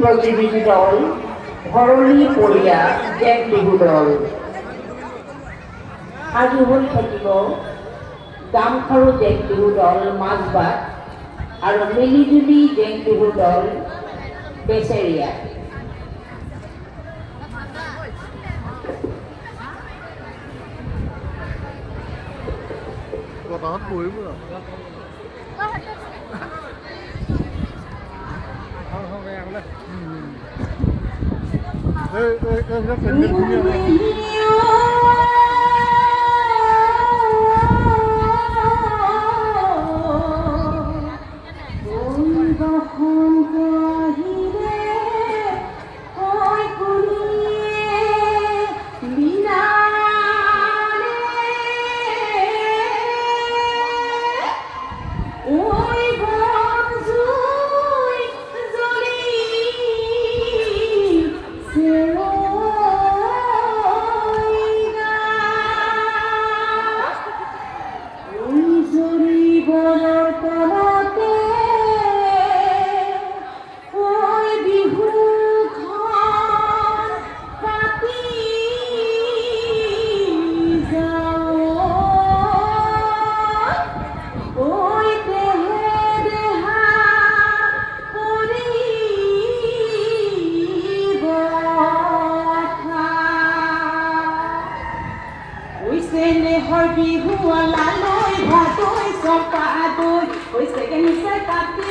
প্ৰতিযোগী দল ভৰলী পৰিয়া জেং বিহু দল। সাজু হৈ থাকিব গামখাৰু জেং বিহু দল মাজবাট আৰু মিলিজুলি জেং বিহু দল বেচেৰিয়া। বতাহত বহিব বিহু লালৈ ভাতৈ চপা দৈ হৈছে নিশ্চয় কাটি